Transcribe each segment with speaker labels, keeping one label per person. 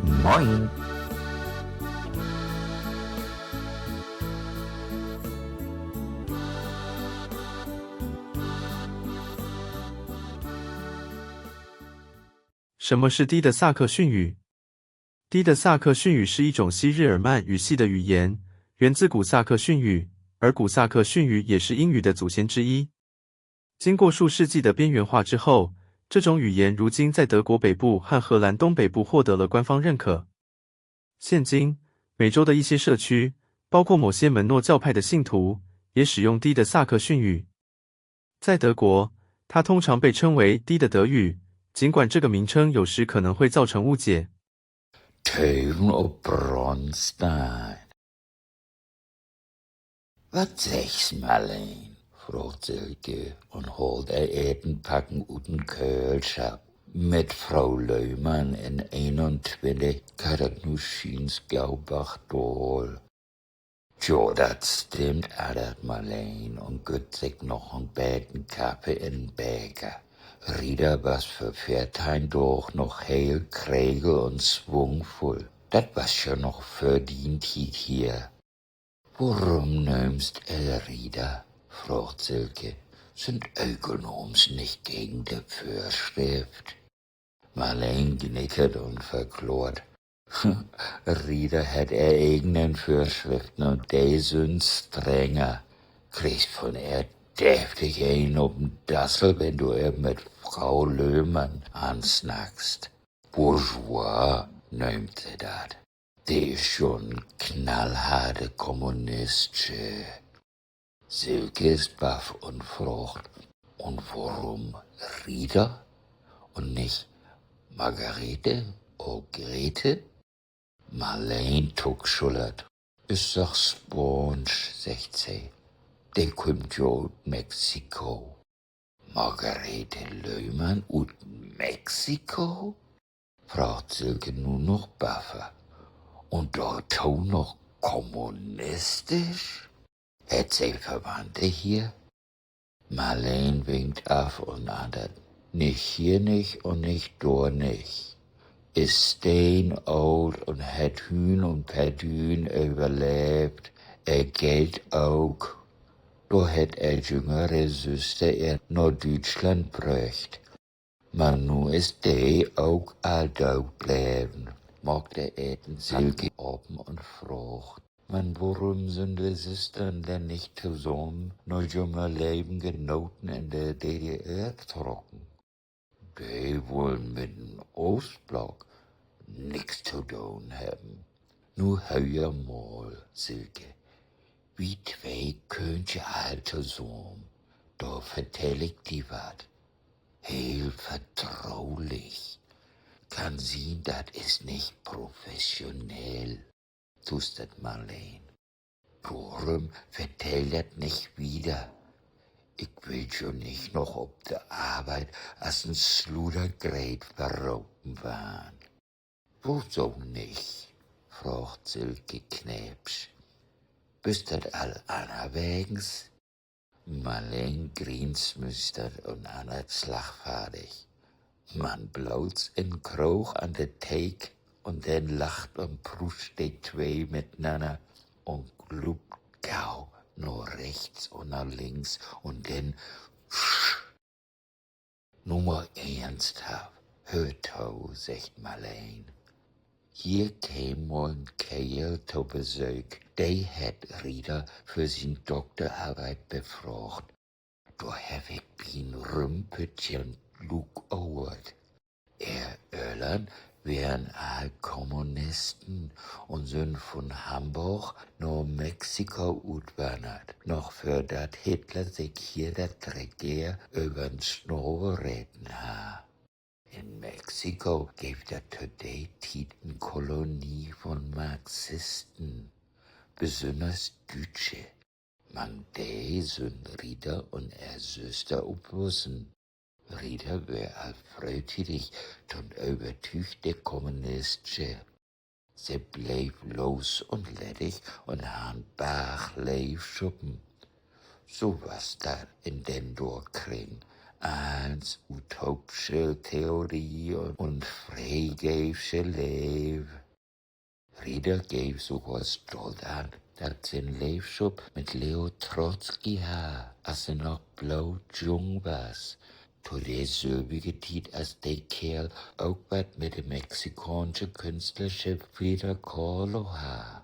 Speaker 1: Moin!
Speaker 2: 什么是低的萨克逊语？低的萨克逊语是一种西日耳曼语系的语言，源自古萨克逊语，而古萨克逊语也是英语的祖先之一。经过数世纪的边缘化之后，这种语言如今在德国北部和荷兰东北部获得了官方认可。现今，美洲的一些社区，包括某些门诺教派的信徒，也使用低的萨克逊语。在德国，它通常被称为低的德语，尽管这个名称有时可能会造成误解。
Speaker 3: Teuven op Bronstein. Wat zeg's Marleen? Vroeg Silke und holt Etenpacken uit den Keulschap. Met Frau Leumann in 21 kan het nu schiens Gaubach-Dol. Jo, dat stimmt, addert Marleen und gött sich noch een beten Kappe in Beker. Rieder was für Pferdheim doch noch heel kregel und schwungvoll. Dat was schon noch verdient hier. Warum nimmst Rieder? Fragt Silke. Sind Ökonoms nicht gegen die Vorschrift? Marleen knickert und verklort. Rieder hat eigenen Vorschriften und die sind strenger. Kriegst von deftig ein ob'n Dassel, wenn du mit Frau Löhmann ansnackst. Bourgeois nennt sie dat. Die ist schon knallharte Kommunistische. Silke ist baff und fragt, und warum Rieder und nicht Margarete oder Grete? Marleen tuckschullert. Ist doch Sponge, sagt sie. Der kommt ja aus Mexiko. Margarete Leumann aus Mexiko? Fragt Silke nur noch baffer. Und dort auch noch kommunistisch? Hat sie Verwandte hier? Marleen winkt ab und andert. Nicht hier nicht und nicht dort nicht. Ist steinalt und hat Hühn und Perdün überlebt. Geld auch. Da hat jüngere Süster nach Deutschland bröcht. Man nu ist die auch all dort bleiben. Mag der Silke oben und fragt. Man, warum sind die Süstern denn nicht zusammen noch junge Leben genoten in der DDR trocken? Die wollen mit dem Ostblock nix zu tun haben. Nu hör mal, Silke. Wie zwei könnt ihr all zusammen. Da vertell ich dir wat. Heel vertraulich. Kann sehen, dat ist nicht professionell, tustert Marleen. Warum vertell dat nicht wieder? Ich will schon nicht noch ob der Arbeit als ein Sludergerät verroten waren. Wieso nicht? Fragt Silke knäpsch. Bist dat all anerwegens? Marleen grinsmüstert und andert slagvaardig. Man bloot's in Kroog an de Teig und dann lacht und pruscht die zwei miteinander und glupt gau nur rechts und nach links und dann nur mal ernsthaft. Hört to, sagt Marleen. Hier käm mal ein Kerl zu Besuch. Der hat Rieder für sin Doktorarbeit befragt. Da hab ich bin Rümpelchen Luke Award. Irland wären all Kommunisten und sind von Hamburg nach Mexiko utwandert. Noch für dat Hitler sich hier dat Regier übern Schnurr reden ha. In Mexiko gibt er today Titen Kolonie von Marxisten, besonders Deutsche. Man die sind Rieder und Süster oplossen. Rieder wär all freudig und übertüchte Kommunistische. Sie bleib los und ledig und han Bach leif schuppen. So was da in den Dorkring als utopische Theorie und vrijgeefse leven. Frieda geeft sogar stolz aan dat zijn leefschap met Leo Trotsky had, als ze nog bloedjong was. Tot dezelfde tijd als die kerel ook wat met de Mexicaanse kunstlerschap Frida Kahlo had.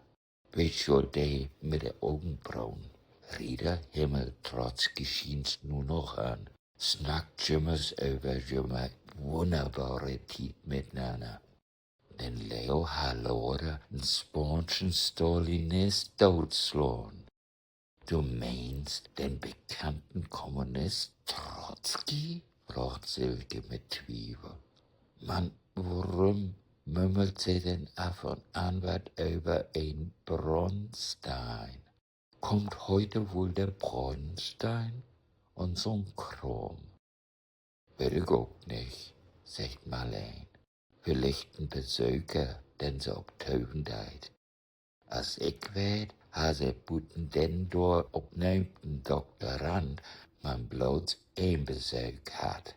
Speaker 3: Weet je die met de augenbrauen? Frieda Himmel Trotsky schien's nur noch an. Snackt jimmers over jimmer wunderbare tijd miteinander. Den Leo Halore een Sponschen Stalinist doodslaan. Du meinst den bekannten Kommunist Trotzki? Fragt Silke mit Zwiebel. Mann, warum mümmelt sie denn ab und an wat über ein Bronstein? Kommt heute wohl der Bronstein und so'n Kram? Weet ik ook nicht, sagt Marleen. Vielleicht ein Besucher, den sie op Teugendheid. Als ik weet, ha ze boeten den door opneemden Doktorand, man bloot één bezoek had.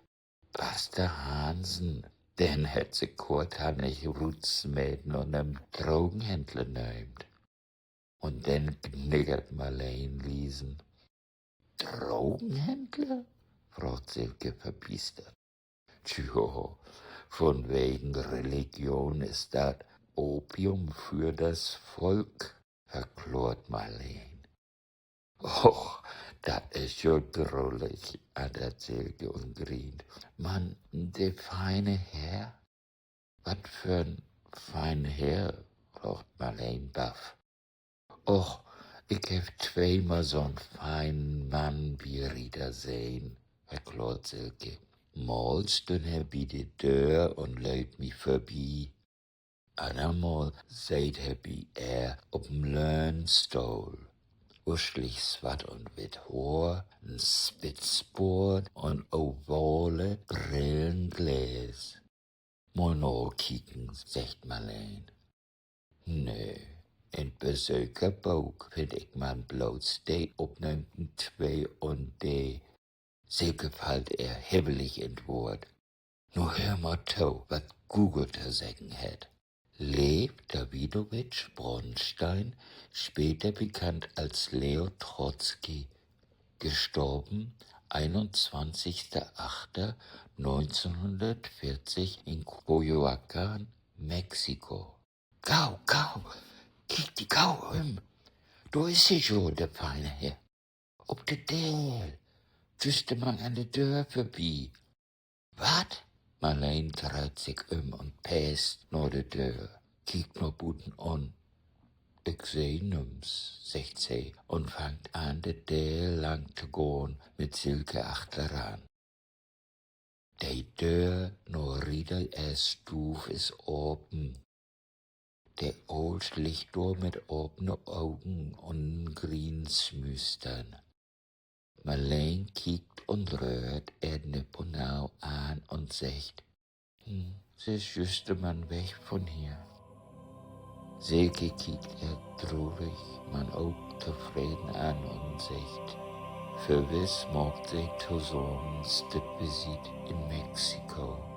Speaker 3: Pastor Hansen, den het ze korthandig Rootsmäden und einem Drogenhändler neumt. Und den knickert Marleen Liesen. Drogenhändler? Fragt Silke verbiestert. Tjo, von wegen Religion ist das Opium für das Volk, verklort Marleen. Och, dat is jo drollig, hat Silke und grient. Mann, der feine Herr? Wat für'n feine Herr? Fragt Marleen baff. Och, ich hab zweimal so'n feinen Mann wie Rieder sehen, verklort Silke. Mal stund er bij de deur en luidt me voorbij. Andermal zit er bij op een leunstoel. Uschlich zwart und wit Haar, ein Spitzbord und ovale Brillengläs. Mal noch kicken, sagt Marleen. Nö, in Besucherboek vind ik man blootsteed opneemten 2 und D. Silke fällt er hebbelig in Wort. Nur hör mal to, wat Google te sagen hat. Lev Davidovich Bronstein, später bekannt als Leo Trotzki, gestorben 21.08.1940 in Coyoacán, Mexiko. Gau, kijk die gauw Da ist sie schon, der feine Herr. Op de deel. Wüsste man an der Tür vorbei. Wat? Marleen dreht sich und päst nach der Tür, kiekt noch Buten an. Ich seh nims, sagt sie und fangt an, der Tür lang zu gehen mit Silke achteran. Die Tür nach Rieder Stuf ist open. Der Old liegt da mit offenen Augen und Grinsmüstern. Marleen kiekt und rührt Edneponau an und sagt, sie ist just man weg von hier. Silke kiekt traurig, man auch zufrieden an und sagt, für was macht sie zusammen das Besuch in Mexiko?